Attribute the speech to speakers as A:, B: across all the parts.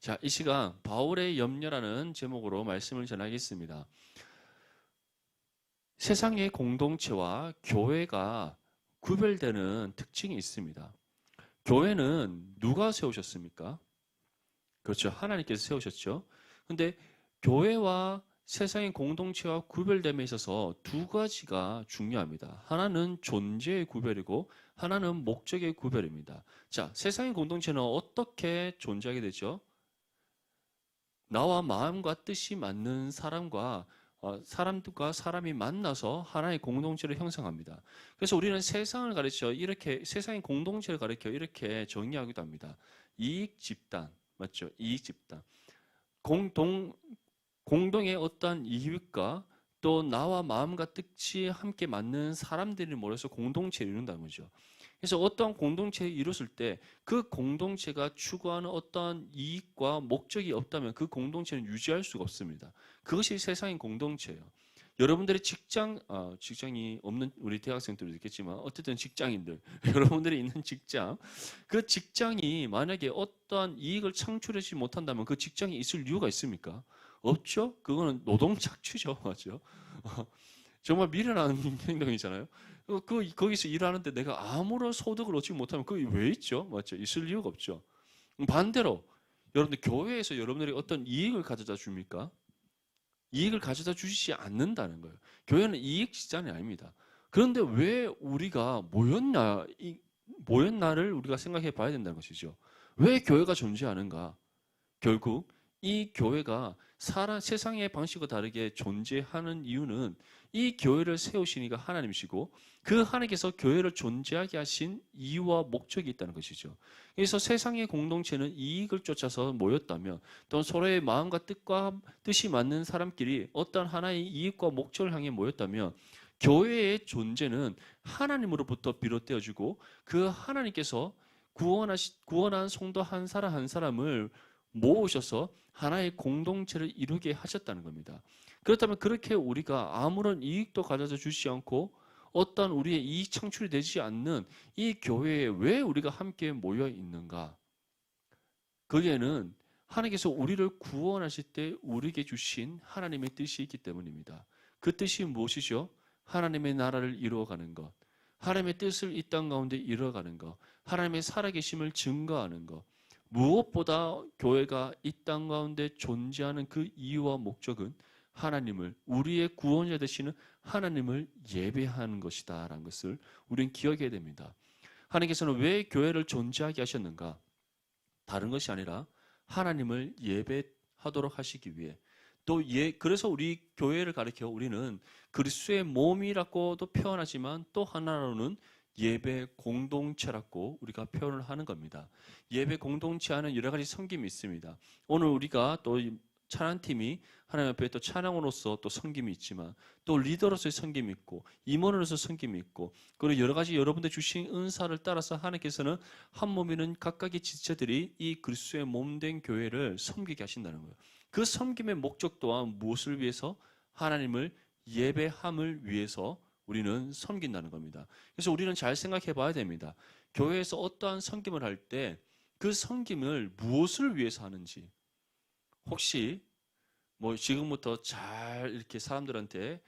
A: 자, 이 시간 바울의 염려라는 제목으로 말씀을 전하겠습니다. 세상의 공동체와 교회가 구별되는 특징이 있습니다. 교회는 누가 세우셨습니까? 그렇죠. 하나님께서 세우셨죠. 근데 교회와 세상의 공동체와 구별됨에 있어서 두 가지가 중요합니다. 하나는 존재의 구별이고 하나는 목적의 구별입니다. 자, 세상의 공동체는 어떻게 존재하게 되죠? 나와 마음과 뜻이 맞는 사람과 사람이 만나서 하나의 공동체를 형성합니다. 그래서 우리는 세상을 가르쳐 이렇게 세상의 공동체를 가르쳐 이렇게 정의하기도 합니다. 이익 집단 맞죠? 이익 집단. 공동 공동의 어떠한 이익과 또 나와 마음과 뜻이 함께 맞는 사람들이 모여서 공동체를 이룬다는 거죠. 그래서 어떠한 공동체를 이뤘을 때 그 공동체가 추구하는 어떠한 이익과 목적이 없다면 그 공동체는 유지할 수가 없습니다. 그것이 세상의 공동체예요. 여러분들의 직장이 없는 우리 대학생들도 있겠지만 어쨌든 직장인들, 여러분들이 있는 직장, 그 직장이 만약에 어떠한 이익을 창출하지 못한다면 그 직장이 있을 이유가 있습니까? 없죠? 그거는 노동 착취죠. 맞죠? 정말 미련한 행동이잖아요. 거기서 일하는데 내가 아무런 소득을 얻지 못하면 그게 왜 있죠? 맞죠? 있을 이유가 없죠. 반대로 여러분들 교회에서 여러분들이 어떤 이익을 가져다 줍니까? 이익을 가져다 주시지 않는다는 거예요. 교회는 이익 집단이 아닙니다. 그런데 왜 우리가 모였나를 우리가 생각해 봐야 된다는 것이죠. 왜 교회가 존재하는가? 결국 이 교회가 세상의 방식과 다르게 존재하는 이유는 이 교회를 세우신 이가 하나님이시고 그 하나님께서 교회를 존재하게 하신 이유와 목적이 있다는 것이죠. 그래서 세상의 공동체는 이익을 쫓아서 모였다면 또 서로의 마음과 뜻이 맞는 사람끼리 어떤 하나의 이익과 목적을 향해 모였다면 교회의 존재는 하나님으로부터 비롯되어지고 그 하나님께서 구원한 성도 한 사람 한 사람을 모으셔서 하나의 공동체를 이루게 하셨다는 겁니다. 그렇다면 그렇게 우리가 아무런 이익도 가져다 주지 않고 어떤 우리의 이익 창출이 되지 않는 이 교회에 왜 우리가 함께 모여 있는가? 거기에는 하나님께서 우리를 구원하실 때 우리에게 주신 하나님의 뜻이 있기 때문입니다. 그 뜻이 무엇이죠? 하나님의 나라를 이루어가는 것, 하나님의 뜻을 이 땅 가운데 이루어가는 것, 하나님의 살아계심을 증거하는 것, 무엇보다 교회가 이 땅 가운데 존재하는 그 이유와 목적은 하나님을, 우리의 구원자 되시는 하나님을 예배하는 것이다 라는 것을 우리는 기억해야 됩니다. 하나님께서는 왜 교회를 존재하게 하셨는가? 다른 것이 아니라 하나님을 예배하도록 하시기 위해 그래서 우리 교회를 가리켜 우리는 그리스도의 몸이라고도 표현하지만 또 하나로는 예배 공동체라고 우리가 표현을 하는 겁니다. 예배 공동체 안에 여러 가지 섬김이 있습니다. 오늘 우리가 또 찬양팀이 하나님 앞에 또 찬양으로서 또 섬김이 있지만 또 리더로서의 섬김이 있고 임원으로서 섬김이 있고 그리고 여러 가지 여러분들 주신 은사를 따라서 하나님께서는 한 몸이는 각각의 지체들이 이 그리스도의 몸된 교회를 섬기게 하신다는 거예요. 그 섬김의 목적 또한 무엇을 위해서? 하나님을 예배함을 위해서 우리는 섬긴다는 겁니다. 그래서 우리는 잘 생각해 봐야 됩니다. 교회에서 어떠한 섬김을 할 때 그 섬김을 무엇을 위해서 하는지 혹시 뭐 지금부터 잘 이렇게 사람들한테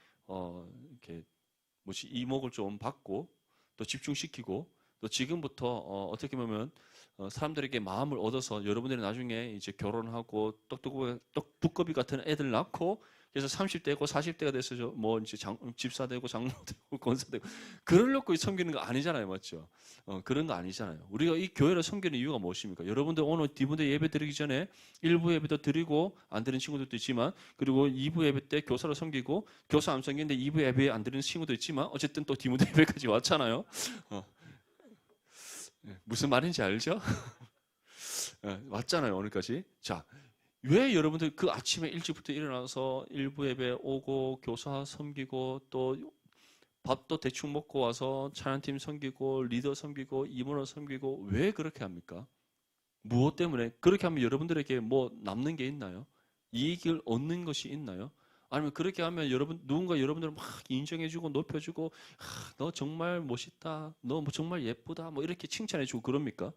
A: 이렇게 뭐지 이목을 좀 받고 또 집중시키고 또 지금부터 어떻게 보면 사람들에게 마음을 얻어서 여러분들이 나중에 이제 결혼하고 두꺼비 같은 애들 낳고 그래서 30대고 40대가 돼서 뭐 이제 집사 되고 장로 되고 권사 되고 그러려고 섬기는 거 아니잖아요, 맞죠? 그런 거 아니잖아요. 우리가 이 교회를 섬기는 이유가 무엇입니까? 여러분들 오늘 디모데 예배 드리기 전에 1부 예배도 드리고 안 드리는 친구들도 있지만 그리고 2부 예배 때 교사를 섬기고 교사 안 섬기는데 2부 예배 안 드리는 친구도 있지만 어쨌든 또 디모데 예배까지 왔잖아요. 무슨 말인지 알죠? 왔잖아요, 오늘까지. 자, 왜 여러분들 그 아침에 일찍부터 일어나서 일부 예배 오고 교사 섬기고 또 밥도 대충 먹고 와서 찬양팀 섬기고 리더 섬기고 임원을 섬기고 왜 그렇게 합니까? 무엇 때문에? 그렇게 하면 여러분들에게 뭐 남는 게 있나요? 이익을 얻는 것이 있나요? 아니면 그렇게 하면 누군가 여러분들을 막 인정해주고 높여주고 너 정말 멋있다, 너 정말 예쁘다 뭐 이렇게 칭찬해주고 그럽니까?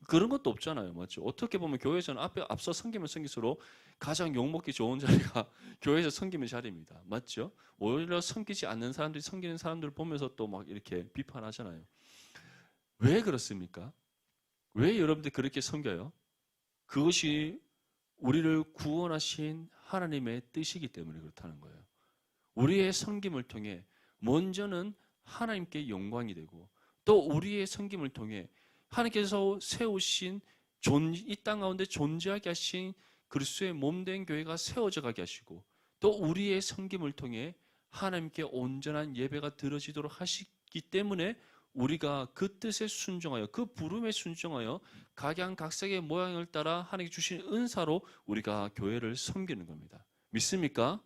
A: 그런 것도 없잖아요. 맞죠? 어떻게 보면 교회에서는 앞서 섬기면 섬길수록 가장 욕먹기 좋은 자리가 교회에서 섬기는 자리입니다. 맞죠? 오히려 섬기지 않는 사람들이 섬기는 사람들을 보면서 또 막 이렇게 비판하잖아요. 왜 그렇습니까? 왜 여러분들 그렇게 섬겨요? 그것이 우리를 구원하신 하나님의 뜻이기 때문에 그렇다는 거예요. 우리의 섬김을 통해 먼저는 하나님께 영광이 되고 또 우리의 섬김을 통해 하나님께서 세우신 이 땅 가운데 존재하게 하신 그리스도의 몸된 교회가 세워져 가게 하시고 또 우리의 섬김을 통해 하나님께 온전한 예배가 드려지도록 하시기 때문에 우리가 그 뜻에 순종하여 그 부름에 순종하여 각양각색의 모양을 따라 하나님께 주신 은사로 우리가 교회를 섬기는 겁니다. 믿습니까?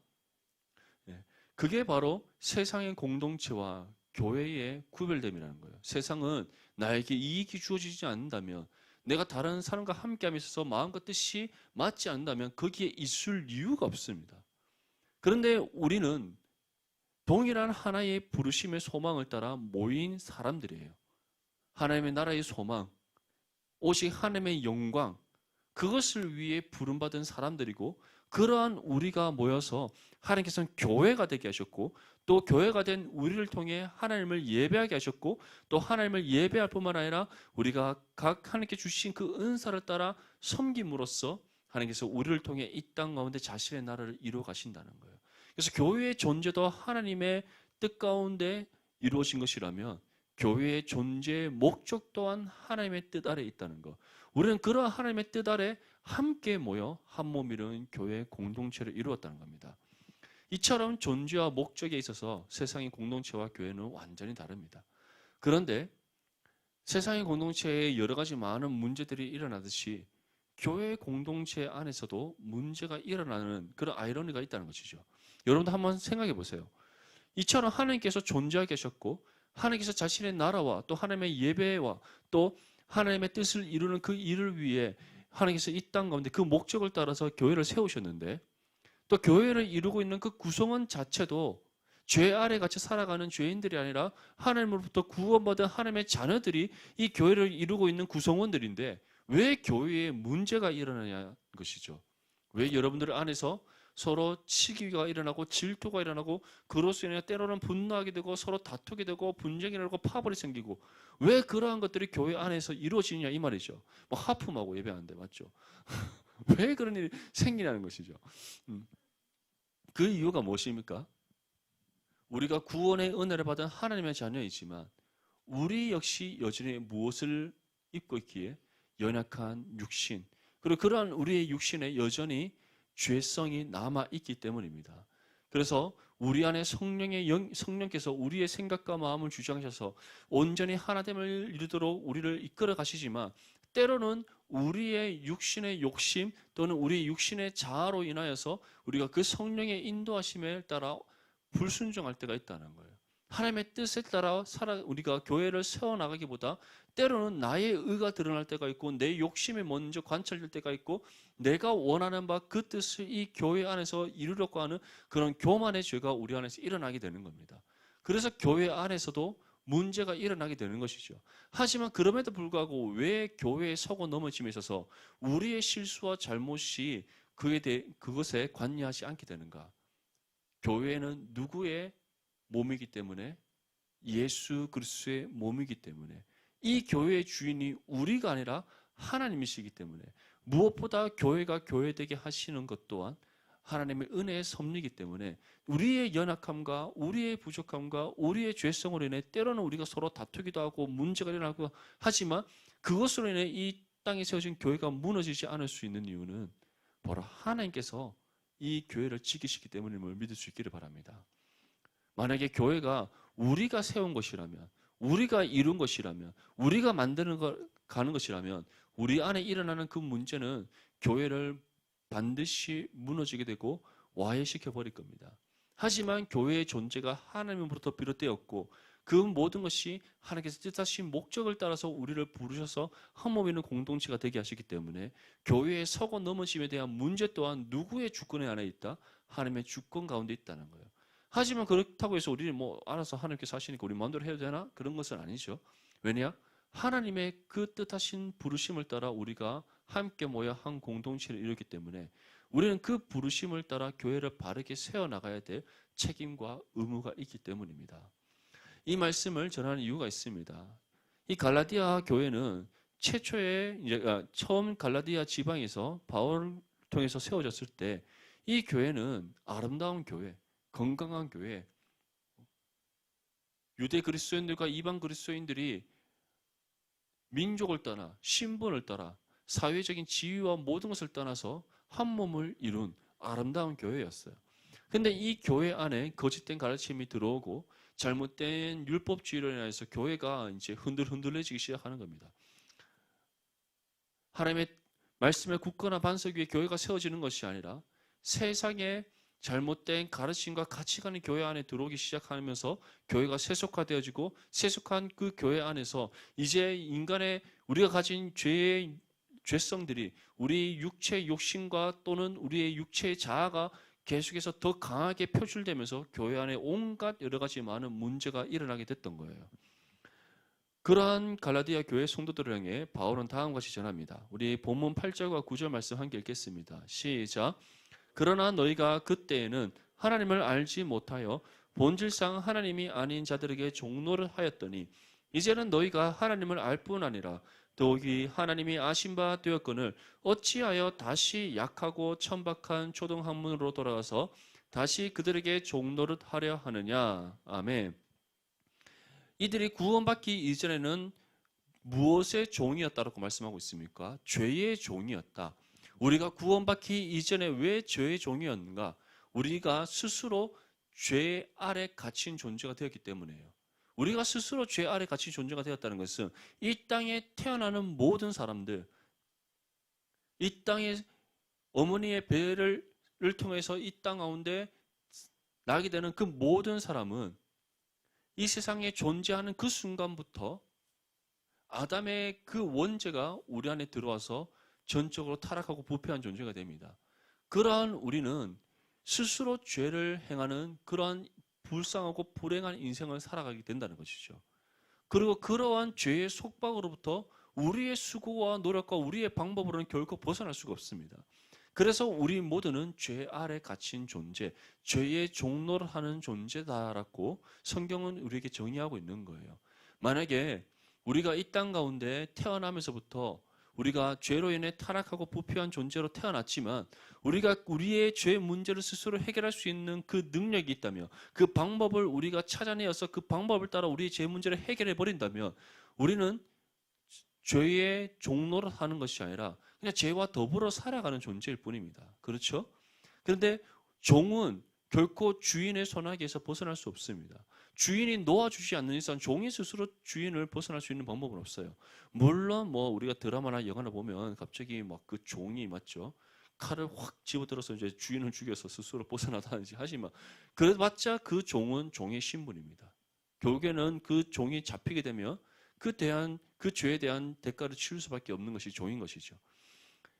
A: 네. 그게 바로 세상의 공동체와 교회의 구별됨이라는 거예요. 세상은 나에게 이익이 주어지지 않는다면 내가 다른 사람과 함께함에 있어서 마음과 뜻이 맞지 않는다면 거기에 있을 이유가 없습니다. 그런데 우리는 동일한 하나의 부르심의 소망을 따라 모인 사람들이에요. 하나님의 나라의 소망, 오직 하나님의 영광, 그것을 위해 부름받은 사람들이고 그러한 우리가 모여서 하나님께서는 교회가 되게 하셨고 또 교회가 된 우리를 통해 하나님을 예배하게 하셨고 또 하나님을 예배할 뿐만 아니라 우리가 각 하나님께 주신 그 은사를 따라 섬김으로써 하나님께서 우리를 통해 이 땅 가운데 자신의 나라를 이루어 가신다는 거예요. 그래서 교회의 존재도 하나님의 뜻 가운데 이루어진 것이라면 교회의 존재의 목적 또한 하나님의 뜻 아래 있다는 것. 우리는 그러한 하나님의 뜻 아래 함께 모여 한 몸 이루는 교회의 공동체를 이루었다는 겁니다. 이처럼 존재와 목적에 있어서 세상의 공동체와 교회는 완전히 다릅니다. 그런데 세상의 공동체에 여러 가지 많은 문제들이 일어나듯이 교회 공동체 안에서도 문제가 일어나는 그런 아이러니가 있다는 것이죠. 여러분도 한번 생각해 보세요. 이처럼 하나님께서 존재하게 하셨고 하나님께서 자신의 나라와 또 하나님의 예배와 또 하나님의 뜻을 이루는 그 일을 위해 하나님께서 이 땅 가운데 그 목적을 따라서 교회를 세우셨는데 또 교회를 이루고 있는 그 구성원 자체도 죄 아래 같이 살아가는 죄인들이 아니라 하나님으로부터 구원받은 하나님의 자녀들이 이 교회를 이루고 있는 구성원들인데 왜 교회에 문제가 일어나냐는 것이죠. 왜 여러분들 안에서 서로 치기가 일어나고 질투가 일어나고 그로서 인해 때로는 분노하게 되고 서로 다투게 되고 분쟁이 일어나고 파벌이 생기고 왜 그러한 것들이 교회 안에서 이루어지느냐 이 말이죠. 뭐 하품하고 예배하는데 맞죠? 왜 그런 일이 생기냐는 것이죠. 그 이유가 무엇입니까? 우리가 구원의 은혜를 받은 하나님의 자녀이지만 우리 역시 여전히 무엇을 입고 있기에 연약한 육신 그리고 그러한 우리의 육신에 여전히 죄성이 남아있기 때문입니다. 그래서 우리 안에 성령께서 우리의 생각과 마음을 주장하셔서 온전히 하나됨을 이루도록 우리를 이끌어 가시지만 때로는 우리의 육신의 욕심 또는 우리의 육신의 자아로 인하여서 우리가 그 성령의 인도하심에 따라 불순종할 때가 있다는 거예요. 하나님의 뜻에 따라 우리가 교회를 세워나가기보다 때로는 나의 의가 드러날 때가 있고 내 욕심이 먼저 관찰될 때가 있고 내가 원하는 바 그 뜻을 이 교회 안에서 이루려고 하는 그런 교만의 죄가 우리 안에서 일어나게 되는 겁니다. 그래서 교회 안에서도 문제가 일어나게 되는 것이죠. 하지만 그럼에도 불구하고 왜 교회에 서고 넘어짐에 있어서 우리의 실수와 잘못이 그것에 관여하지 않게 되는가? 교회는 누구의 몸이기 때문에 예수 그리스도의 몸이기 때문에 이 교회의 주인이 우리가 아니라 하나님이시기 때문에 무엇보다 교회가 교회되게 하시는 것 또한 하나님의 은혜의 섭리이기 때문에 우리의 연약함과 우리의 부족함과 우리의 죄성으로 인해 때로는 우리가 서로 다투기도 하고 문제가 일어나고 하지만 그것으로 인해 이 땅에 세워진 교회가 무너지지 않을 수 있는 이유는 바로 하나님께서 이 교회를 지키시기 때문임을 믿을 수 있기를 바랍니다. 만약에 교회가 우리가 세운 것이라면 우리가 이룬 것이라면 우리가 가는 것이라면 우리 안에 일어나는 그 문제는 교회를 반드시 무너지게 되고 와해시켜 버릴 겁니다. 하지만 교회의 존재가 하나님으로부터 비롯되었고 그 모든 것이 하나님께서 뜻하신 목적을 따라서 우리를 부르셔서 한 몸 있는 공동체가 되게 하시기 때문에 교회에 서고 넘어짐에 대한 문제 또한 누구의 주권 안에 있다? 하나님의 주권 가운데 있다는 거예요. 하지만 그렇다고 해서 우리는 알아서 하나님께서 하시니까 우리 마음대로 해도 되나? 그런 것은 아니죠. 왜냐? 하나님의 그 뜻하신 부르심을 따라 우리가 함께 모여 한 공동체를 이루기 때문에 우리는 그 부르심을 따라 교회를 바르게 세워나가야 될 책임과 의무가 있기 때문입니다. 이 말씀을 전하는 이유가 있습니다. 이 갈라디아 교회는 최초에 처음 갈라디아 지방에서 바울을 통해서 세워졌을 때 이 교회는 아름다운 교회, 건강한 교회, 유대 그리스도인들과 이방 그리스도인들이 민족을 떠나 신분을 따라 사회적인 지위와 모든 것을 떠나서 한 몸을 이룬 아름다운 교회였어요. 근데 이 교회 안에 거짓된 가르침이 들어오고 잘못된 율법주의로 인해서 교회가 이제 흔들흔들해지기 시작하는 겁니다. 하나님의 말씀에 굳건한 반석 위에 교회가 세워지는 것이 아니라 세상의 잘못된 가르침과 가치관이 교회 안에 들어오기 시작하면서 교회가 세속화되어지고 세속한 그 교회 안에서 이제 인간의 우리가 가진 죄의 죄성들이 우리 육체의 욕심과 또는 우리의 육체의 자아가 계속해서 더 강하게 표출되면서 교회 안에 온갖 여러 가지 많은 문제가 일어나게 됐던 거예요. 그러한 갈라디아 교회 성도들을 향해 바울은 다음과 같이 전합니다. 우리 본문 8절과 9절 말씀 함께 읽겠습니다. 시작. 그러나 너희가 그때에는 하나님을 알지 못하여 본질상 하나님이 아닌 자들에게 종노를 하였더니 이제는 너희가 하나님을 알 뿐 아니라 더욱이 하나님이 아신 바 되었거늘 어찌하여 다시 약하고 천박한 초등학문으로 돌아가서 다시 그들에게 종노릇 하려 하느냐. 아멘. 이들이 구원받기 이전에는 무엇의 종이었다고 말씀하고 있습니까? 죄의 종이었다. 우리가 구원받기 이전에 왜 죄의 종이었는가? 우리가 스스로 죄 아래 갇힌 존재가 되었기 때문이에요. 우리가 스스로 죄 아래 갇힌 존재가 되었다는 것은 이 땅에 태어나는 모든 사람들, 이 땅에 어머니의 배를 통해서 이 땅 가운데 나게 되는 그 모든 사람은 이 세상에 존재하는 그 순간부터 아담의 그 원죄가 우리 안에 들어와서 전적으로 타락하고 부패한 존재가 됩니다. 그러한 우리는 스스로 죄를 행하는 그러한 불쌍하고 불행한 인생을 살아가게 된다는 것이죠. 그리고 그러한 죄의 속박으로부터 우리의 수고와 노력과 우리의 방법으로는 결코 벗어날 수가 없습니다. 그래서 우리 모두는 죄 아래 갇힌 존재, 죄의 종노를 하는 존재다라고 성경은 우리에게 정의하고 있는 거예요. 만약에 우리가 이 땅 가운데 태어나면서부터 우리가 죄로 인해 타락하고 부패한 존재로 태어났지만 우리가 우리의 죄 문제를 스스로 해결할 수 있는 그 능력이 있다면 그 방법을 우리가 찾아내어서 그 방법을 따라 우리의 죄 문제를 해결해 버린다면 우리는 죄의 종로를 하는 것이 아니라 그냥 죄와 더불어 살아가는 존재일 뿐입니다. 그렇죠? 그런데 종은 결코 주인의 손아귀에서 벗어날 수 없습니다. 주인이 놓아주지 않는 이상 종이 스스로 주인을 벗어날 수 있는 방법은 없어요. 물론 뭐 우리가 드라마나 영화나 보면 갑자기 막 그 종이 맞죠? 칼을 확 집어들어서 이제 주인을 죽여서 스스로 벗어나다든지 하지만 그래봤자 그 종은 종의 신분입니다. 결국에는 그 종이 잡히게 되면 그 죄에 대한 대가를 치를 수밖에 없는 것이 종인 것이죠.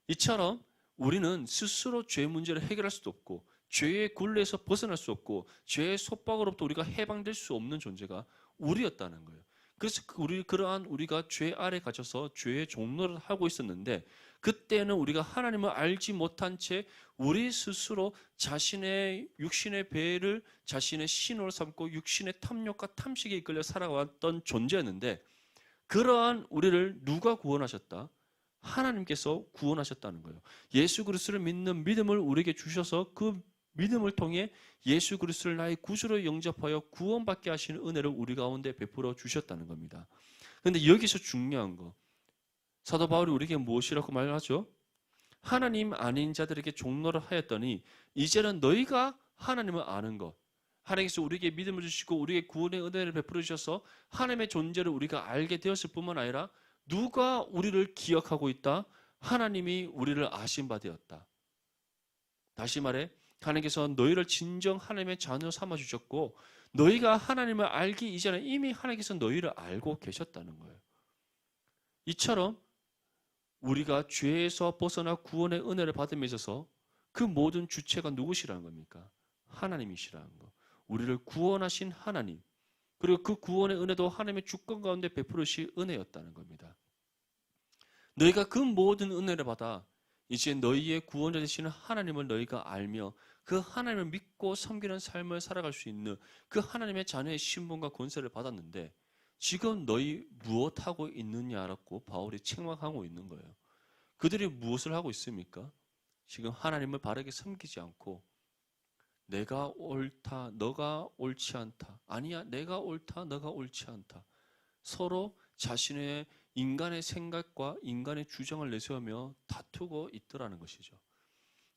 A: 이처럼 우리는 스스로 죄 문제를 해결할 수도 없고 죄의 굴레에서 벗어날 수 없고 죄의 속박으로부터 우리가 해방될 수 없는 존재가 우리였다는 거예요. 그래서 그러한 우리가 죄 아래 갇혀서 죄의 종노를 하고 있었는데 그때는 우리가 하나님을 알지 못한 채 우리 스스로 자신의 육신의 배를 자신의 신으로 삼고 육신의 탐욕과 탐식에 이끌려 살아왔던 존재였는데 그러한 우리를 누가 구원하셨다? 하나님께서 구원하셨다는 거예요. 예수 그리스도를 믿는 믿음을 우리에게 주셔서 그 믿음을 통해 예수 그리스도를 나의 구주로 영접하여 구원받게 하시는 은혜를 우리 가운데 베풀어 주셨다는 겁니다. 그런데 여기서 중요한 거 사도 바울이 우리에게 무엇이라고 말하죠? 하나님 아닌 자들에게 종노를 하였더니 이제는 너희가 하나님을 아는 것 하나님께서 우리에게 믿음을 주시고 우리에게 구원의 은혜를 베풀어 주셔서 하나님의 존재를 우리가 알게 되었을 뿐만 아니라 누가 우리를 기억하고 있다? 하나님이 우리를 아신 바 되었다. 다시 말해 하나님께서 너희를 진정 하나님의 자녀 삼아 주셨고 너희가 하나님을 알기 이전에 이미 하나님께서 너희를 알고 계셨다는 거예요. 이처럼 우리가 죄에서 벗어나 구원의 은혜를 받음에 있어서 그 모든 주체가 누구시라는 겁니까? 하나님이시라는 거. 우리를 구원하신 하나님 그리고 그 구원의 은혜도 하나님의 주권 가운데 베푸르시 은혜였다는 겁니다. 너희가 그 모든 은혜를 받아 이제 너희의 구원자 되시는 하나님을 너희가 알며 그 하나님을 믿고 섬기는 삶을 살아갈 수 있는 그 하나님의 자녀의 신분과 권세를 받았는데 지금 너희 무엇하고 있느냐라고 바울이 책망하고 있는 거예요. 그들이 무엇을 하고 있습니까? 지금 하나님을 바르게 섬기지 않고 내가 옳다, 너가 옳지 않다. 아니야, 내가 옳다, 너가 옳지 않다. 서로 자신의 인간의 생각과 인간의 주장을 내세우며 다투고 있더라는 것이죠.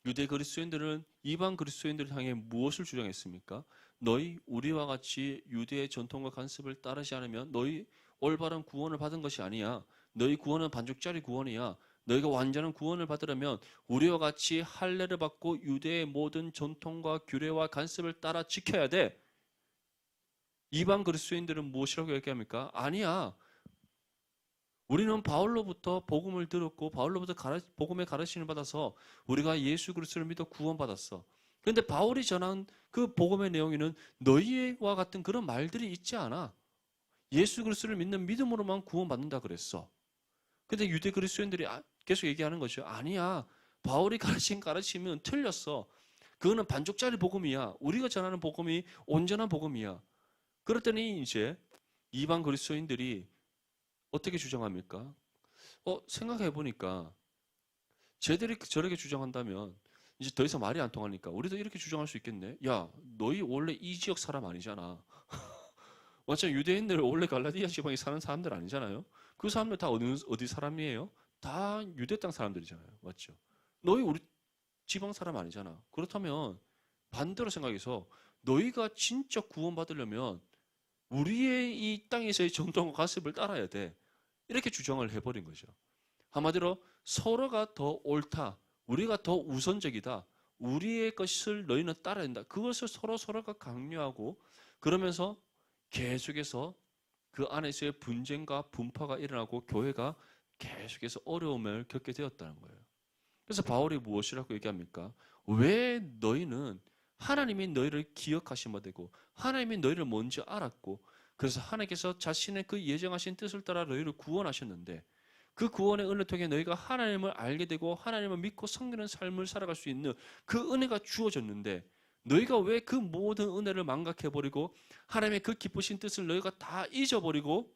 A: 유대 그리스도인들은 이방 그리스도인들을 향해 무엇을 주장했습니까? 너희 우리와 같이 유대의 전통과 관습을 따르지 않으면 너희 올바른 구원을 받은 것이 아니야. 너희 구원은 반죽짜리 구원이야. 너희가 완전한 구원을 받으려면 우리와 같이 할례를 받고 유대의 모든 전통과 규례와 관습을 따라 지켜야 돼. 이방 그리스도인들은 무엇이라고 얘기합니까? 아니야. 우리는 바울로부터 복음을 들었고 바울로부터 복음의 가르침을 받아서 우리가 예수 그리스도를 믿어 구원받았어. 그런데 바울이 전한 그 복음의 내용에는 너희와 같은 그런 말들이 있지 않아. 예수 그리스도를 믿는 믿음으로만 구원받는다 그랬어. 근데 유대 그리스도인들이 계속 얘기하는 거죠. 아니야. 바울이 가르친 가르침은 틀렸어. 그거는 반쪽짜리 복음이야. 우리가 전하는 복음이 온전한 복음이야. 그랬더니 이제 이방 그리스도인들이 어떻게 주장합니까? 생각해 보니까 쟤들이 저렇게 주장한다면 이제 더 이상 말이 안 통하니까 우리도 이렇게 주장할 수 있겠네. 야, 너희 원래 이 지역 사람 아니잖아. 완전 유대인들 원래 갈라디아 지방에 사는 사람들 아니잖아요. 그 사람들 다 어디 사람이에요? 다 유대 땅 사람들이잖아요. 맞죠? 너희 우리 지방 사람 아니잖아. 그렇다면 반대로 생각해서 너희가 진짜 구원받으려면 우리의 이 땅에서의 전통과 가습을 따라야 돼. 이렇게 주장을 해버린 거죠. 한마디로 서로가 더 옳다. 우리가 더 우선적이다. 우리의 것을 너희는 따라야 된다. 그것을 서로가 강요하고 그러면서 계속해서 그 안에서의 분쟁과 분파가 일어나고 교회가 계속해서 어려움을 겪게 되었다는 거예요. 그래서 바울이 무엇이라고 얘기합니까? 왜 너희는 하나님이 너희를 기억하신 바 되고 하나님이 너희를 먼저 알았고 그래서 하나님께서 자신의 그 예정하신 뜻을 따라 너희를 구원하셨는데 그 구원의 은혜 통해 너희가 하나님을 알게 되고 하나님을 믿고 섬기는 삶을 살아갈 수 있는 그 은혜가 주어졌는데 너희가 왜 그 모든 은혜를 망각해버리고 하나님의 그 기쁘신 뜻을 너희가 다 잊어버리고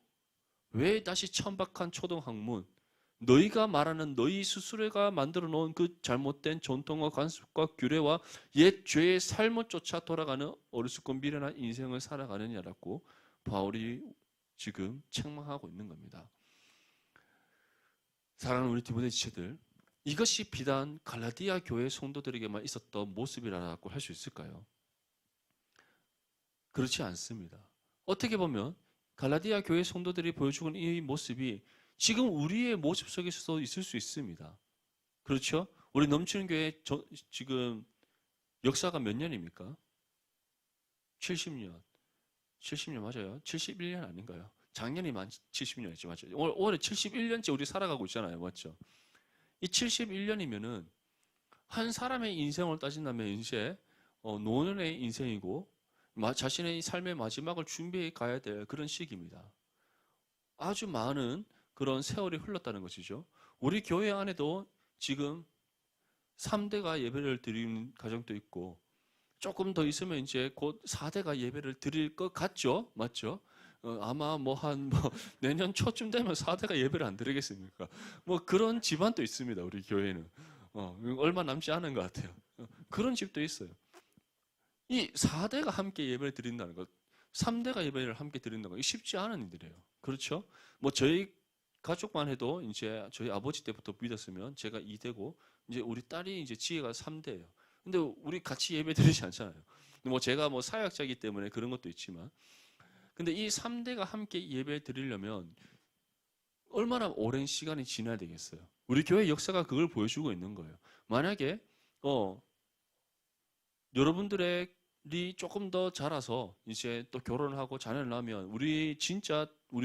A: 왜 다시 천박한 초등학문 너희가 말하는 너희 스스로가 만들어 놓은 그 잘못된 전통과 관습과 규례와 옛 죄의 삶을 쫓아 돌아가는 어리석고 미련한 인생을 살아가느냐라고 바울이 지금 책망하고 있는 겁니다. 사랑하는 우리 디모데 지체들, 이것이 비단 갈라디아 교회 성도들에게만 있었던 모습이라고 할 수 있을까요? 그렇지 않습니다. 어떻게 보면 갈라디아 교회 성도들이 보여주는 이 모습이 지금 우리의 모습 속에서도 있을 수 있습니다. 그렇죠? 우리 넘치는 교회 지금 역사가 몇 년입니까? 70년. 70년 맞아요? 71년 아닌가요? 작년이 만 70년이죠. 맞죠? 올해 71년째 우리 살아가고 있잖아요. 맞죠? 이 71년이면은 한 사람의 인생을 따진다면 이제 노년의 인생이고 자신의 삶의 마지막을 준비해 가야 될 그런 시기입니다. 아주 많은 그런 세월이 흘렀다는 것이죠. 우리 교회 안에도 지금 3대가 예배를 드리는 가정도 있고 조금 더 있으면 이제 곧 4대가 예배를 드릴 것 같죠? 맞죠? 아마 내년 초쯤 되면 4대가 예배를 안 드리겠습니까? 그런 집안도 있습니다. 우리 교회는. 얼마 남지 않은 것 같아요. 그런 집도 있어요. 이 4대가 함께 예배를 드린다는 것, 3대가 예배를 함께 드린다는 것, 쉽지 않은 일이래요. 그렇죠? 저희 가족만 해도 이제 저희 아버지 때부터 믿었으면 제가 2대고 이제 우리 딸이 이제 지혜가 3대예요. 근데 우리 같이 예배 드리지 않잖아요. 제가 사역자이기 때문에 그런 것도 있지만 근데 이 3대가 함께 예배 드리려면 얼마나 오랜 시간이 지나야 되겠어요. 우리 교회 역사가 그걸 보여주고 있는 거예요. 만약에 여러분들이 조금 더 자라서 이제 또 결혼을 하고 자녀를 낳으면 우리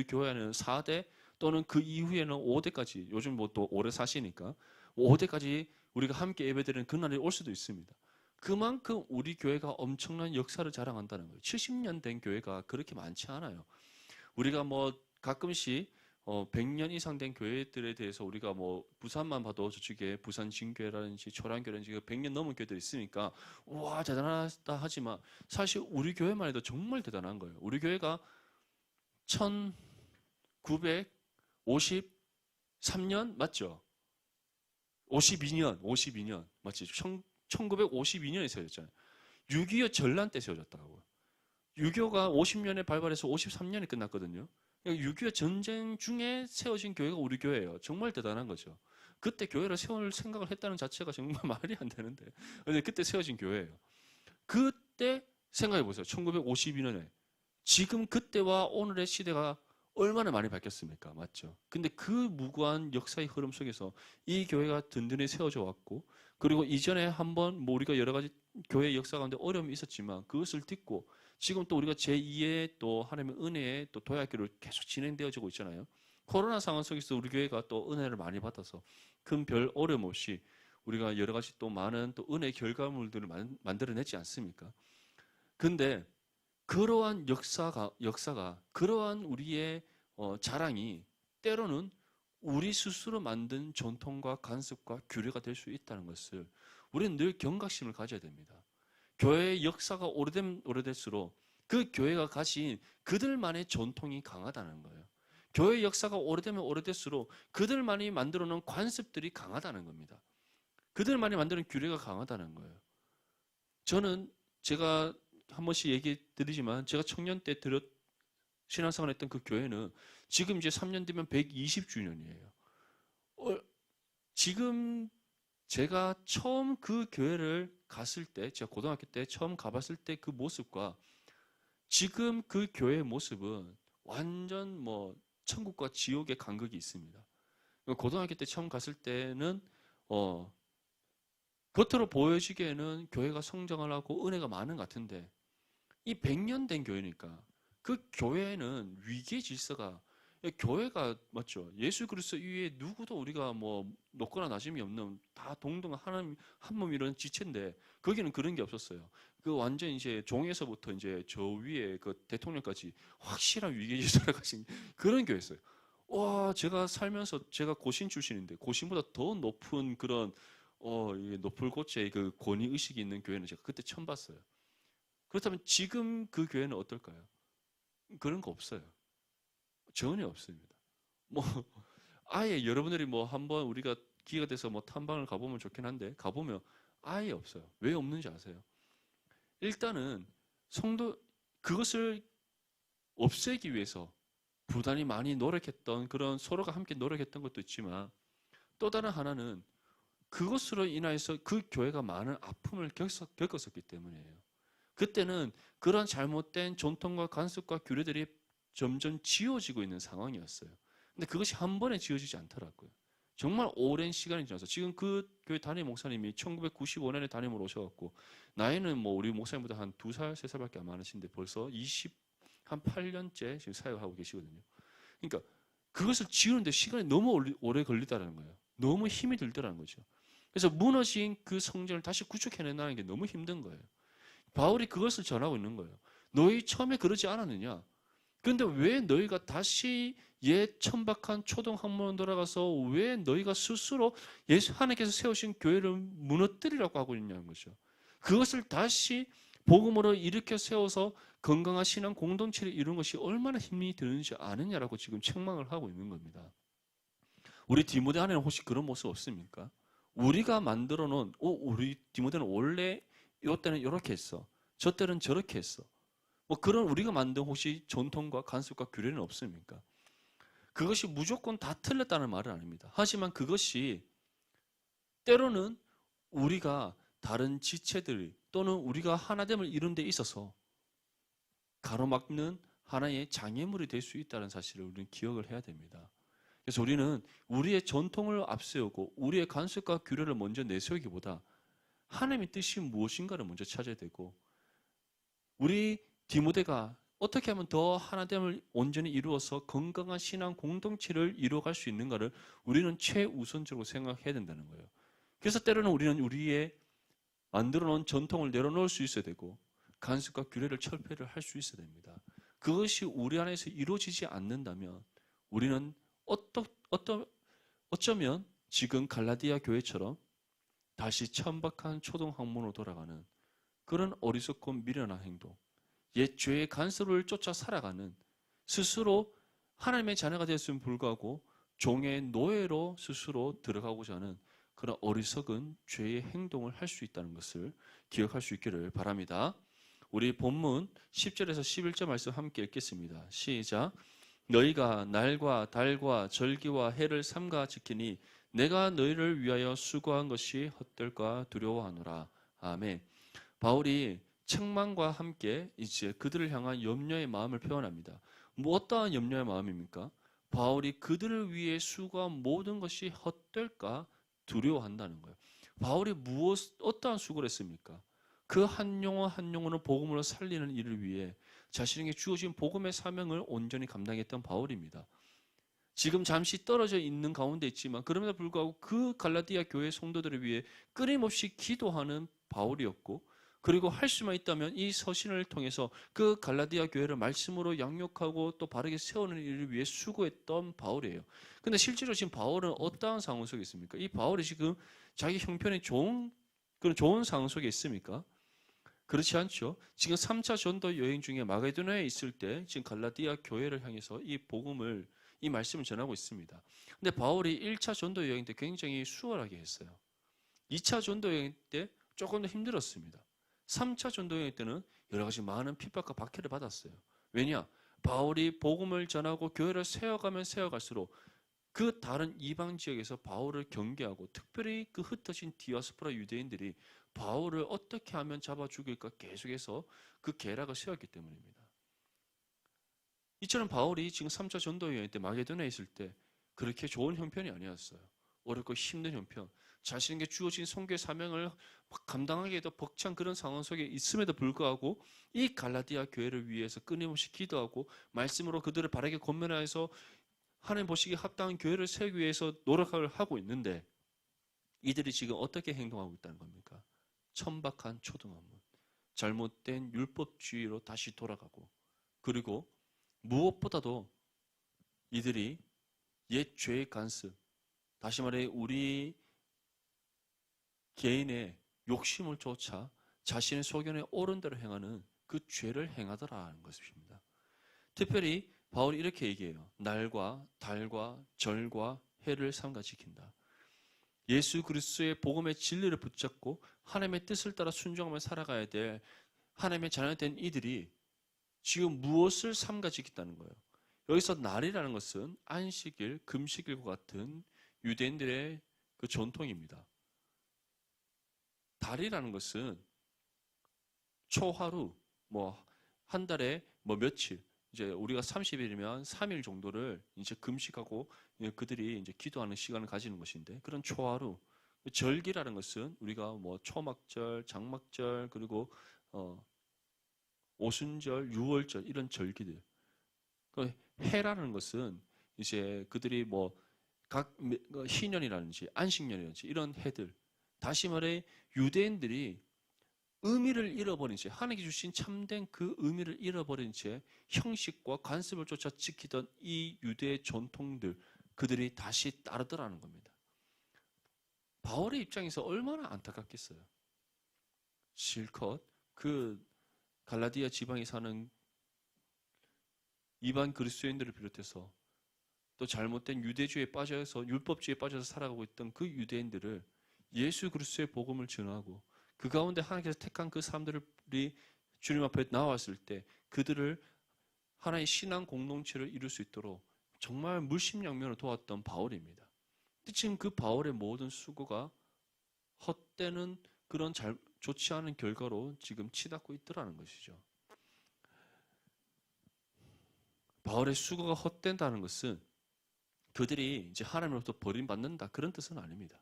A: 교회는 4대 또는 그 이후에는 5대까지 요즘 또 오래 사시니까 5대까지 우리가 함께 예배드리는 그날이 올 수도 있습니다. 그만큼 우리 교회가 엄청난 역사를 자랑한다는 거예요. 70년 된 교회가 그렇게 많지 않아요. 우리가 뭐 가끔씩 100년 이상 된 교회들에 대해서 우리가 뭐 부산만 봐도 저쪽에 부산 진교회라든지 초량교회라든지 100년 넘은 교회들이 있으니까 와 대단하다 하지만 사실 우리 교회만 해도 정말 대단한 거예요. 우리 교회가 1953년 맞죠? 52년 맞지? 1952년에 세워졌잖아요. 6.25 전란 때 세워졌다고요. 6.25가 50년에 발발해서 53년에 끝났거든요. 6.25 전쟁 중에 세워진 교회가 우리 교회예요. 정말 대단한 거죠. 그때 교회를 세울 생각을 했다는 자체가 정말 말이 안 되는데. 근데 그때 세워진 교회예요. 그때 생각해 보세요. 1952년에. 지금 그때와 오늘의 시대가 얼마나 많이 바뀌었습니까? 맞죠? 근데 그 무고한 역사의 흐름 속에서 이 교회가 든든히 세워져 왔고, 그리고 이전에 한번 뭐 우리가 여러 가지 교회 역사 가운데 어려움이 있었지만 그것을 딛고 지금 또 우리가 제2의 또 하나님의 은혜의 또 도약기를 계속 진행되어지고 있잖아요. 코로나 상황 속에서 우리 교회가 또 은혜를 많이 받아서 큰 별 어려움 없이 우리가 여러 가지 또 많은 또 은혜의 결과물들을 만들어냈지 않습니까? 근데 그러한 역사가 그러한 우리의 자랑이 때로는 우리 스스로 만든 전통과 관습과 규례가 될 수 있다는 것을 우리는 늘 경각심을 가져야 됩니다. 교회의 역사가 오래될수록 그 교회가 가진 그들만의 전통이 강하다는 거예요. 교회의 역사가 오래되면 오래될수록 그들만이 만들어 놓은 관습들이 강하다는 겁니다. 그들만이 만드는 규례가 강하다는 거예요. 저는 제가 한 번씩 얘기 드리지만 제가 청년 때 신앙생활 했던 그 교회는 지금 이제 3년 뒤면 120주년이에요. 지금 제가 처음 그 교회를 갔을 때, 제가 고등학교 때 처음 가봤을 때 그 모습과 지금 그 교회의 모습은 완전 뭐 천국과 지옥의 간극이 있습니다. 고등학교 때 처음 갔을 때는 겉으로 보여지기에는 교회가 성장을 하고 은혜가 많은 것 같은데 이 100년 된 교회니까 그 교회는 위계 질서가 교회가 맞죠. 예수 그리스도 이외에 누구도 우리가 뭐 높거나 낮음이 없는 다 동등한 하나님 한 몸 이런 지체인데 거기는 그런 게 없었어요. 그 완전 이제 종에서부터 이제 저 위에 그 대통령까지 확실한 위계 질서를 가진 그런 교회였어요. 와, 제가 살면서 제가 고신 출신인데 고신보다 더 높은 그런 높을 곳에 그 권위 의식이 있는 교회는 제가 그때 처음 봤어요. 그렇다면 지금 그 교회는 어떨까요? 그런 거 없어요. 전혀 없습니다. 뭐 아예 여러분들이 뭐 한번 우리가 기회가 돼서 뭐 탐방을 가보면 좋긴 한데 가보면 아예 없어요. 왜 없는지 아세요? 일단은 성도 그것을 없애기 위해서 부단히 많이 노력했던 그런 서로가 함께 노력했던 것도 있지만 또 다른 하나는 그것으로 인하여서 그 교회가 많은 아픔을 겪었었기 때문이에요. 그때는 그런 잘못된 전통과 관습과 규례들이 점점 지워지고 있는 상황이었어요. 근데 그것이 한 번에 지워지지 않더라고요. 정말 오랜 시간이 지나서 지금 그 교회 담임 목사님이 1995년에 담임으로 오셔갖고 나이는 뭐 우리 목사님보다 한 2살, 3살밖에 안 많으신데 벌써 한 8년째 지금 사역하고 계시거든요. 그러니까 그것을 지우는데 시간이 너무 오래 걸리다는 거예요. 너무 힘이 들더라는 거죠. 그래서 무너진 그 성전을 다시 구축해내는 게 너무 힘든 거예요. 바울이 그것을 전하고 있는 거예요. 너희 처음에 그러지 않았느냐? 그런데 왜 너희가 다시 옛 천박한 초등학문으로 돌아가서 왜 너희가 스스로 예수 하나님께서 세우신 교회를 무너뜨리라고 하고 있냐는 거죠. 그것을 다시 복음으로 일으켜 세워서 건강한 신앙 공동체를 이루는 것이 얼마나 힘이 드는지 아느냐라고 지금 책망을 하고 있는 겁니다. 우리 디모데 안에는 혹시 그런 모습 없습니까? 우리가 만들어 놓은 우리 디모데는 원래 이때는 이렇게 했어. 저 때는 저렇게 했어. 뭐 그런 우리가 만든 혹시 전통과 관습과 규례는 없습니까? 그것이 무조건 다 틀렸다는 말은 아닙니다. 하지만 그것이 때로는 우리가 다른 지체들 또는 우리가 하나됨을 이룬 데 있어서 가로막는 하나의 장애물이 될 수 있다는 사실을 우리는 기억을 해야 됩니다. 그래서 우리는 우리의 전통을 앞세우고 우리의 관습과 규례를 먼저 내세우기보다 하나님의 뜻이 무엇인가를 먼저 찾아야 되고 우리 디모데가 어떻게 하면 더 하나됨을 온전히 이루어서 건강한 신앙 공동체를 이루어갈 수 있는가를 우리는 최우선적으로 생각해야 된다는 거예요. 그래서 때로는 우리는 우리의 만들어 놓은 전통을 내려놓을 수 있어야 되고 간섭과 규례를 철폐를 할 수 있어야 됩니다. 그것이 우리 안에서 이루어지지 않는다면 우리는 어쩌면 지금 갈라디아 교회처럼 다시 천박한 초등학문으로 돌아가는 그런 어리석고 미련한 행동, 옛 죄의 간섭을 쫓아 살아가는 스스로 하나님의 자녀가 되었음에 불구하고 종의 노예로 스스로 들어가고자 하는 그런 어리석은 죄의 행동을 할 수 있다는 것을 기억할 수 있기를 바랍니다. 우리 본문 10절에서 11절 말씀 함께 읽겠습니다. 시작. 너희가 날과 달과 절기와 해를 삼가 지키니 내가 너희를 위하여 수고한 것이 헛될까 두려워하노라. 아멘. 바울이 책망과 함께 이제 그들을 향한 염려의 마음을 표현합니다. 뭐 어떠한 염려의 마음입니까? 바울이 그들을 위해 수고한 모든 것이 헛될까 두려워한다는 거예요. 바울이 어떠한 수고를 했습니까? 그 한 영혼 한 영혼을 복음으로 살리는 일을 위해 자신에게 주어진 복음의 사명을 온전히 감당했던 바울입니다. 지금 잠시 떨어져 있는 가운데 있지만 그럼에도 불구하고 그 갈라디아 교회 성도들을 위해 끊임없이 기도하는 바울이었고, 그리고 할 수만 있다면 이 서신을 통해서 그 갈라디아 교회를 말씀으로 양육하고 또 바르게 세우는 일을 위해 수고했던 바울이에요. 근데 실제로 지금 바울은 어떠한 상황 속에 있습니까? 이 바울이 지금 자기 형편이 그런 좋은 상황 속에 있습니까? 그렇지 않죠. 지금 3차 전도 여행 중에 마게도냐에 있을 때 지금 갈라디아 교회를 향해서 이 말씀을 전하고 있습니다. 근데 바울이 1차 전도 여행 때 굉장히 수월하게 했어요. 2차 전도 여행 때 조금 더 힘들었습니다. 3차 전도 여행 때는 여러 가지 많은 핍박과 박해를 받았어요. 왜냐? 바울이 복음을 전하고 교회를 세워가면 세워갈수록 그 다른 이방 지역에서 바울을 경계하고, 특별히 그 흩어진 디아스포라 유대인들이 바울을 어떻게 하면 잡아 죽일까 계속해서 그 계략을 세웠기 때문입니다. 이처럼 바울이 지금 3차 전도 여행 때 마게도냐에 있을 때 그렇게 좋은 형편이 아니었어요. 어렵고 힘든 형편, 자신에게 주어진 선교의 사명을 감당하기에도 벅찬 그런 상황 속에 있음에도 불구하고 이 갈라디아 교회를 위해서 끊임없이 기도하고 말씀으로 그들을 바르게 권면하여서 하나님 보시기에 합당한 교회를 세우기 위해서 노력을 하고 있는데, 이들이 지금 어떻게 행동하고 있다는 겁니까? 천박한 초등학문, 잘못된 율법주의로 다시 돌아가고, 그리고 무엇보다도 이들이 옛 죄의 간섭, 다시 말해 우리 개인의 욕심을 쫓아 자신의 소견에 옳은 대로 행하는 그 죄를 행하더라는 것입니다. 특별히 바울이 이렇게 얘기해요. 날과 달과 절과 해를 삼가 지킨다. 예수 그리스도의 복음의 진리를 붙잡고 하나님의 뜻을 따라 순종하며 살아가야 될 하나님의 자녀된 이들이 지금 무엇을 삼가 지킨다는 거예요. 여기서 날이라는 것은 안식일, 금식일과 같은 유대인들의 그 전통입니다. 달이라는 것은 초하루, 한 달에 며칠, 이제 우리가 30일이면 3일 정도를 이제 금식하고 그들이 이제 기도하는 시간을 가지는 것인데, 그런 초하루. 절기라는 것은 우리가 초막절, 장막절, 그리고 오순절, 유월절 이런 절기들. 해라는 것은 이제 그들이 각 희년이라든지 안식년이라든지 이런 해들. 다시 말해 유대인들이 의미를 잃어버린 채, 하나님께 주신 참된 그 의미를 잃어버린 채 형식과 관습을 쫓아 지키던 이 유대의 전통들, 그들이 다시 따르더라는 겁니다. 바울의 입장에서 얼마나 안타깝겠어요. 실컷 그 갈라디아 지방에 사는 이반 그리스도인들을 비롯해서 또 잘못된 유대주의에 빠져서, 율법주의에 빠져서 살아가고 있던 그 유대인들을 예수 그리스도의 복음을 전하고 그 가운데 하나님께서 택한 그 사람들이 주님 앞에 나왔을 때 그들을 하나의 신앙 공동체를 이룰 수 있도록 정말 물심양면으로 도왔던 바울입니다. 지금 그 바울의 모든 수고가 헛되는 그런 좋지 않은 결과로 지금 치닫고 있더라는 것이죠. 바울의 수고가 헛된다는 것은 그들이 이제 하나님으로부터 버림받는다, 그런 뜻은 아닙니다.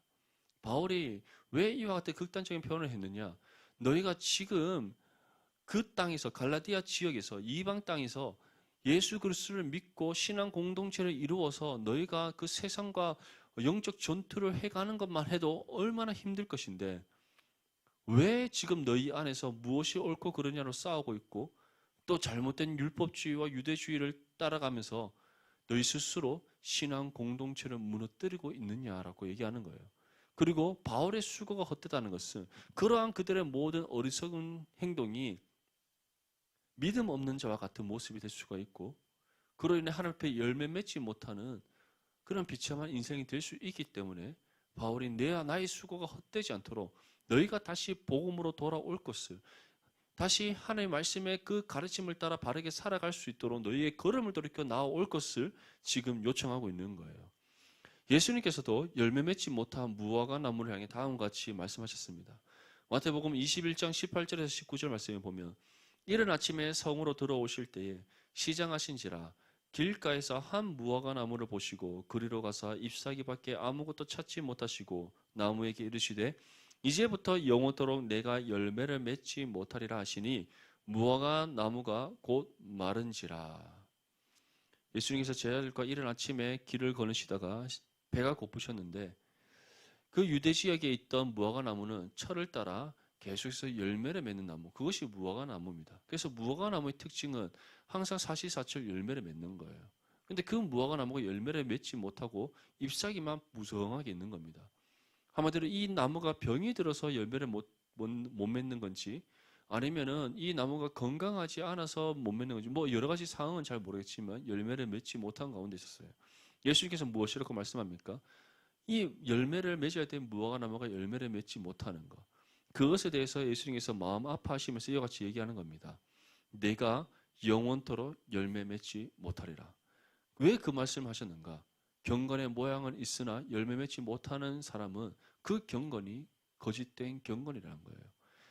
A: 바울이 왜 이와 같은 극단적인 표현을 했느냐? 너희가 지금 그 땅에서, 갈라디아 지역에서, 이방 땅에서 예수 그리스도를 믿고 신앙 공동체를 이루어서 너희가 그 세상과 영적 전투를 해가는 것만 해도 얼마나 힘들 것인데, 왜 지금 너희 안에서 무엇이 옳고 그르냐로 싸우고 있고 또 잘못된 율법주의와 유대주의를 따라가면서 너희 스스로 신앙 공동체를 무너뜨리고 있느냐라고 얘기하는 거예요. 그리고 바울의 수고가 헛되다는 것은 그러한 그들의 모든 어리석은 행동이 믿음 없는 자와 같은 모습이 될 수가 있고 그로 인해 하나님 앞에 열매 맺지 못하는 그런 비참한 인생이 될 수 있기 때문에 바울이 나의 수고가 헛되지 않도록 너희가 다시 복음으로 돌아올 것을 다시 하나님의 말씀의 그 가르침을 따라 바르게 살아갈 수 있도록 너희의 걸음을 돌이켜 나아올 것을 지금 요청하고 있는 거예요. 예수님께서도 열매 맺지 못한 무화과 나무를 향해 다음과 같이 말씀하셨습니다. 마태복음 21장 18절에서 19절 말씀을 보면 이른 아침에 성으로 들어오실 때에 시장하신지라 길가에서 한 무화과 나무를 보시고 그리로 가서 잎사귀밖에 아무것도 찾지 못하시고 나무에게 이르시되 이제부터 영원토록 내가 열매를 맺지 못하리라 하시니 무화과 나무가 곧 마른지라. 예수님께서 제자들과 이른 아침에 길을 걸으시다가 배가 고프셨는데 그 유대 지역에 있던 무화과 나무는 철을 따라 계속해서 열매를 맺는 나무, 그것이 무화과 나무입니다. 그래서 무화과 나무의 특징은 항상 사시사철 열매를 맺는 거예요. 근데 그 무화과 나무가 열매를 맺지 못하고 잎사귀만 무성하게 있는 겁니다. 한마디로 이 나무가 병이 들어서 열매를 못 맺는 건지 아니면은 이 나무가 건강하지 않아서 못 맺는 건지 뭐 여러 가지 상황은 잘 모르겠지만 열매를 맺지 못한 가운데 있었어요. 예수님께서 무엇이라고 말씀합니까? 이 열매를 맺어야 될 무화과 나무가 열매를 맺지 못하는 것. 그것에 대해서 예수님께서 마음 아파하시면서 이와 같이 얘기하는 겁니다. 내가 영원토록 열매 맺지 못하리라. 왜 그 말씀을 하셨는가? 경건의 모양은 있으나 열매 맺지 못하는 사람은 그 경건이 거짓된 경건이라는 거예요.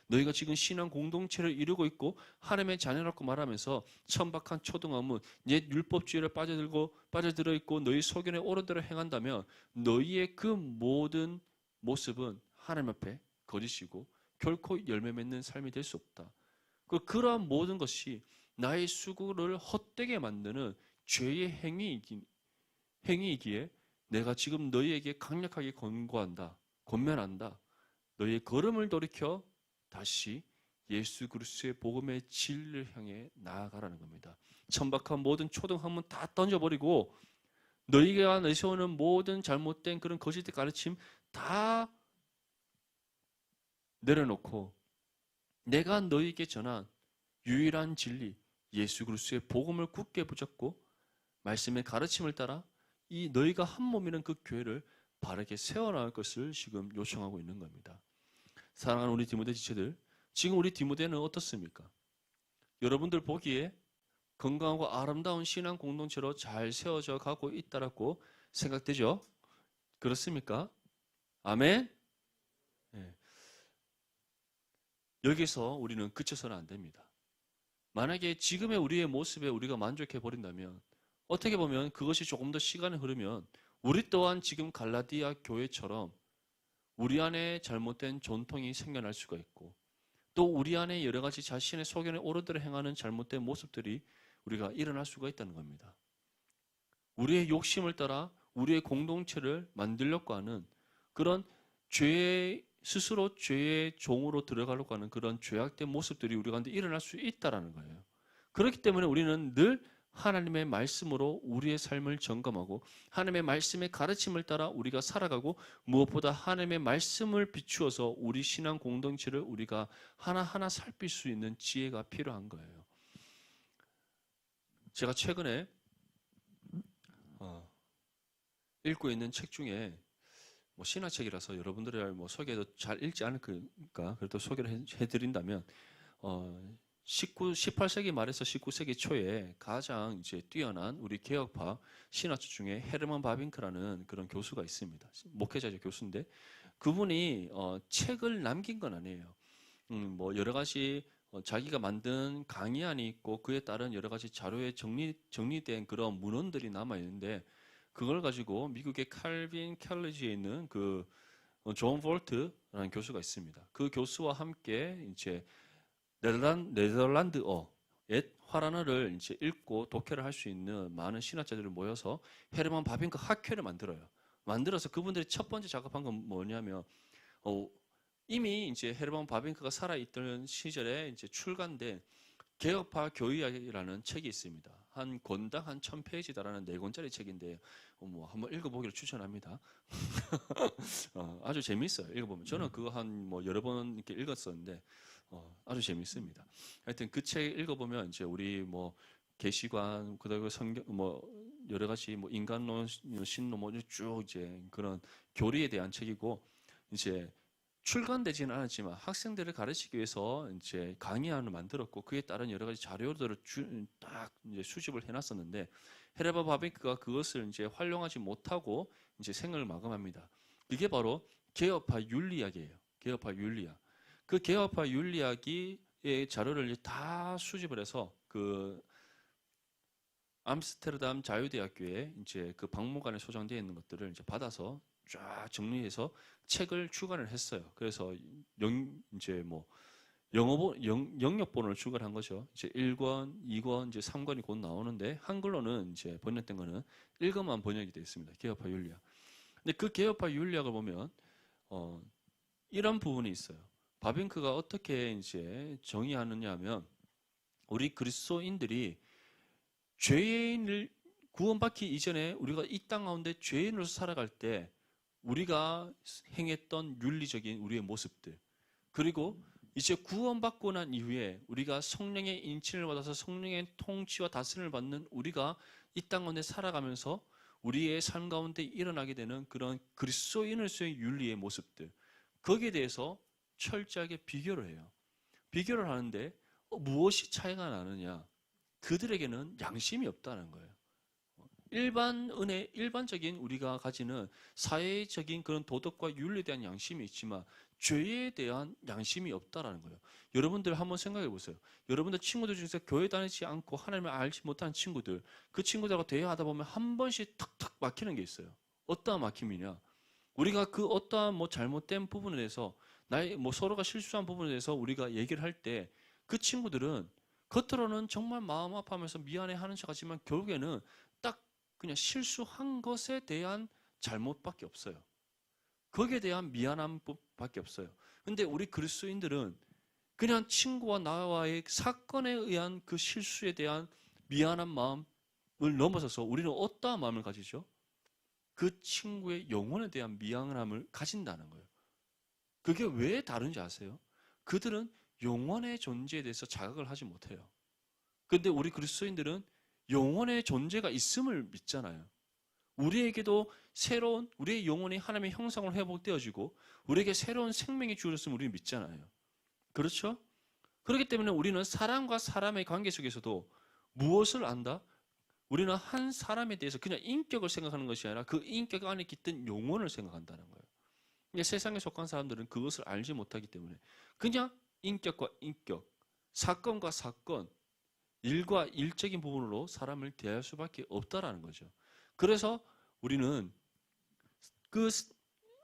A: 너희가 지금 신앙 공동체를 이루고 있고 하나님의 자녀라고 말하면서 천박한 초등학문 옛 율법주의를 빠져들어 있고 너희 소견에 옳은 대로 행한다면 너희의 그 모든 모습은 하나님 앞에 거짓이고 결코 열매 맺는 삶이 될 수 없다. 그러한 모든 것이 나의 수고를 헛되게 만드는 죄의 행위이기에 내가 지금 너희에게 강력하게 권면한다. 너희의 걸음을 돌이켜 다시 예수 그리스도의 복음의 진리를 향해 나아가라는 겁니다. 천박한 모든 초등학문 다 던져버리고 너희가 내세우는 모든 잘못된 그런 거짓의 가르침 다 내려놓고 내가 너희에게 전한 유일한 진리 예수 그리스도의 복음을 굳게 붙잡고 말씀의 가르침을 따라 이 너희가 한 몸이는 그 교회를 바르게 세워나갈 것을 지금 요청하고 있는 겁니다. 사랑하는 우리 디모데 지체들, 지금 우리 디모데는 어떻습니까? 여러분들 보기에 건강하고 아름다운 신앙 공동체로 잘 세워져 가고 있다라고 생각되죠? 그렇습니까? 아멘? 네. 여기서 우리는 그쳐서는 안 됩니다. 만약에 지금의 우리의 모습에 우리가 만족해 버린다면 어떻게 보면 그것이 조금 더 시간이 흐르면 우리 또한 지금 갈라디아 교회처럼 우리 안에 잘못된 전통이 생겨날 수가 있고 또 우리 안에 여러 가지 자신의 소견에 옳은 대로 행하는 잘못된 모습들이 우리가 일어날 수가 있다는 겁니다. 우리의 욕심을 따라 우리의 공동체를 만들려고 하는 그런 스스로 죄의 종으로 들어가려고 하는 그런 죄악된 모습들이 우리 가운데 일어날 수 있다는 거예요. 그렇기 때문에 우리는 늘 하나님의 말씀으로 우리의 삶을 점검하고 하나님의 말씀의 가르침을 따라 우리가 살아가고 무엇보다 하나님의 말씀을 비추어서 우리 신앙 공동체를 우리가 하나하나 살필 수 있는 지혜가 필요한 거예요. 제가 최근에 읽고 있는 책 중에 신화책이라서 여러분들이 소개도 잘 읽지 않을까 그래도 소개를 해드린다면 18세기 말에서 19세기 초에 가장 이제 뛰어난 우리 개혁파 신화주 중에 헤르만 바빙크라는 그런 교수가 있습니다. 목회자죠, 교수인데 그분이 책을 남긴 건 아니에요. 여러 가지 자기가 만든 강의안이 있고 그에 따른 여러 가지 자료에 정리된 그런 문헌들이 남아 있는데 그걸 가지고 미국의 칼빈 캘리지에 있는 그 존 볼트라는 교수가 있습니다. 그 교수와 함께 이제 네덜란드어 옛 화란어를 이제 읽고 독해를 할 수 있는 많은 신학자들을 모여서 헤르만 바빙크 학회를 만들어요. 만들어서 그분들이 첫 번째 작업한 건 뭐냐면 이미 이제 헤르만 바빙크가 살아있던 시절에 이제 출간된 개혁파 교의학이라는 책이 있습니다. 한 권당 한 1000페이지다라는 4권짜리 책인데 뭐 한번 읽어보기를 추천합니다. 아주 재밌어요. 읽어보면 저는 그거 한 뭐 여러 번 이렇게 읽었었는데 아주 재밌습니다. 하여튼 그 책 읽어보면 이제 우리 뭐 계시관 그다음에 성경 뭐 여러 가지 뭐 인간론, 신론 뭐쭉 이제 그런 교리에 대한 책이고 이제 출간되지는 않았지만 학생들을 가르치기 위해서 이제 강의안을 만들었고 그에 따른 여러 가지 자료들을 딱 이제 수집을 해놨었는데 헤르만 바빙크가 그것을 이제 활용하지 못하고 이제 생을 마감합니다. 그게 바로 개혁파 윤리학이에요. 개혁파 윤리학. 그 개혁파 윤리학의 자료를 이제 다 수집을 해서 그 암스테르담 자유대학교에 이제 그 박물관에 소장되어 있는 것들을 이제 받아서 쫙 정리해서 책을 출간을 했어요. 그래서 이제 뭐 영역본을 출간한 거죠. 이제 1권, 2권, 이제 3권이 곧 나오는데 한글로는 이제 번역된 거는 1권만 번역이 되어 있습니다. 개혁파 윤리학. 근데 그 개혁파 윤리학을 보면 이런 부분이 있어요. 바빙크가 어떻게 이제 정의하느냐 하면 우리 그리스도인들이 죄인을 구원받기 이전에 우리가 이 땅 가운데 죄인으로서 살아갈 때 우리가 행했던 윤리적인 우리의 모습들 그리고 이제 구원받고 난 이후에 우리가 성령의 인침을 받아서 성령의 통치와 다스림을 받는 우리가 이 땅 가운데 살아가면서 우리의 삶 가운데 일어나게 되는 그런 그리스도인으로서의 윤리의 모습들 거기에 대해서 철저하게 비교를 해요. 비교를 하는데 무엇이 차이가 나느냐? 그들에게는 양심이 없다는 거예요. 일반적인 우리가 가지는 사회적인 그런 도덕과 윤리에 대한 양심이 있지만 죄에 대한 양심이 없다라는 거예요. 여러분들 한번 생각해 보세요. 여러분들 친구들 중에서 교회 다니지 않고 하나님을 알지 못하는 친구들, 그 친구들하고 대화하다 보면 한 번씩 탁탁 막히는 게 있어요. 어떠한 막힘이냐? 우리가 그 어떠한 뭐 잘못된 부분에 대해서 나의 뭐 서로가 실수한 부분에 대해서 우리가 얘기를 할 때 그 친구들은 겉으로는 정말 마음 아파하면서 미안해하는 척하지만 결국에는 딱 그냥 실수한 것에 대한 잘못밖에 없어요. 거기에 대한 미안함밖에 없어요. 근데 우리 그리스도인들은 그냥 친구와 나와의 사건에 의한 그 실수에 대한 미안한 마음을 넘어서서 우리는 어떠한 마음을 가지죠? 그 친구의 영혼에 대한 미안함을 가진다는 거예요. 그게 왜 다른지 아세요? 그들은 영혼의 존재에 대해서 자각을 하지 못해요. 근데 우리 그리스도인들은 영혼의 존재가 있음을 믿잖아요. 우리에게도 새로운 우리의 영혼이 하나님의 형상으로 회복되어지고 우리에게 새로운 생명이 주어졌음을 우리는 믿잖아요. 그렇죠? 그렇기 때문에 우리는 사람과 사람의 관계 속에서도 무엇을 안다? 우리는 한 사람에 대해서 그냥 인격을 생각하는 것이 아니라 그 인격 안에 깃든 영혼을 생각한다는 거예요. 근데 세상에 속한 사람들은 그것을 알지 못하기 때문에 그냥 인격과 인격, 사건과 사건, 일과 일적인 부분으로 사람을 대할 수밖에 없다라는 거죠. 그래서 우리는 그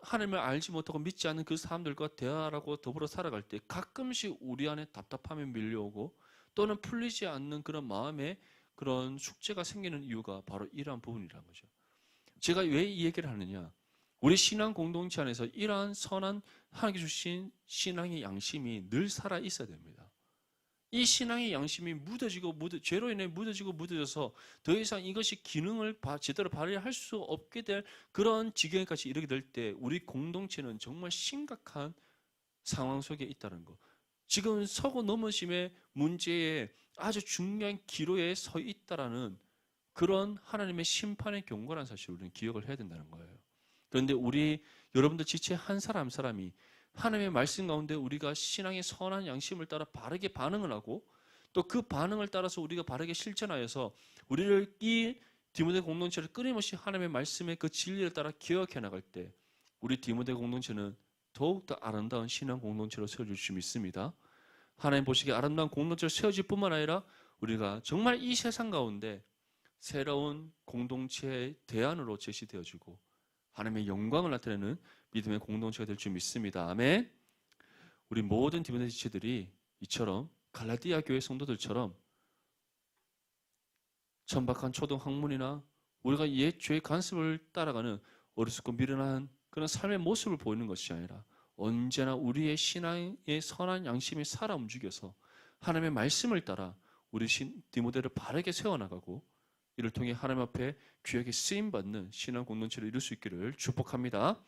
A: 하나님을 알지 못하고 믿지 않는 그 사람들과 대화하고 더불어 살아갈 때 가끔씩 우리 안에 답답함이 밀려오고 또는 풀리지 않는 그런 마음에 그런 숙제가 생기는 이유가 바로 이러한 부분이라는 거죠. 제가 왜 이 얘기를 하느냐? 우리 신앙 공동체 안에서 이러한 선한 하나님께 주신 신앙의 양심이 늘 살아 있어야 됩니다. 이 신앙의 양심이 죄로 인해 묻어지고 묻어져서 더 이상 이것이 기능을 제대로 발휘할 수 없게 될 그런 지경까지 이르게 될 때 우리 공동체는 정말 심각한 상황 속에 있다는 거. 지금 서고 넘어짐의 문제에 아주 중요한 기로에 서 있다라는 그런 하나님의 심판의 경고라는 사실을 우리는 기억을 해야 된다는 거예요. 그런데 여러분들 지체 한 사람 한 사람이 하나님의 말씀 가운데 우리가 신앙의 선한 양심을 따라 바르게 반응을 하고 또 그 반응을 따라서 우리가 바르게 실천하여서 우리를 이 디모데 공동체를 끊임없이 하나님의 말씀의 그 진리를 따라 기억해 나갈 때 우리 디모데 공동체는 더욱더 아름다운 신앙 공동체로 세워질 수 믿습니다. 하나님 보시기에 아름다운 공동체로 세워질 뿐만 아니라 우리가 정말 이 세상 가운데 새로운 공동체의 대안으로 제시되어지고 하나님의 영광을 나타내는 믿음의 공동체가 될 줄 믿습니다. 아멘. 우리 모든 디모데 지체들이 이처럼 갈라디아 교회 성도들처럼 천박한 초등 학문이나 우리가 옛 죄의 관습을 따라가는 어리석고 미련한 그런 삶의 모습을 보이는 것이 아니라 언제나 우리의 신앙의 선한 양심이 살아 움직여서 하나님의 말씀을 따라 우리 디모데를 바르게 세워나가고 이를 통해 하나님 앞에 귀하게 쓰임받는 신앙 공동체를 이룰 수 있기를 축복합니다.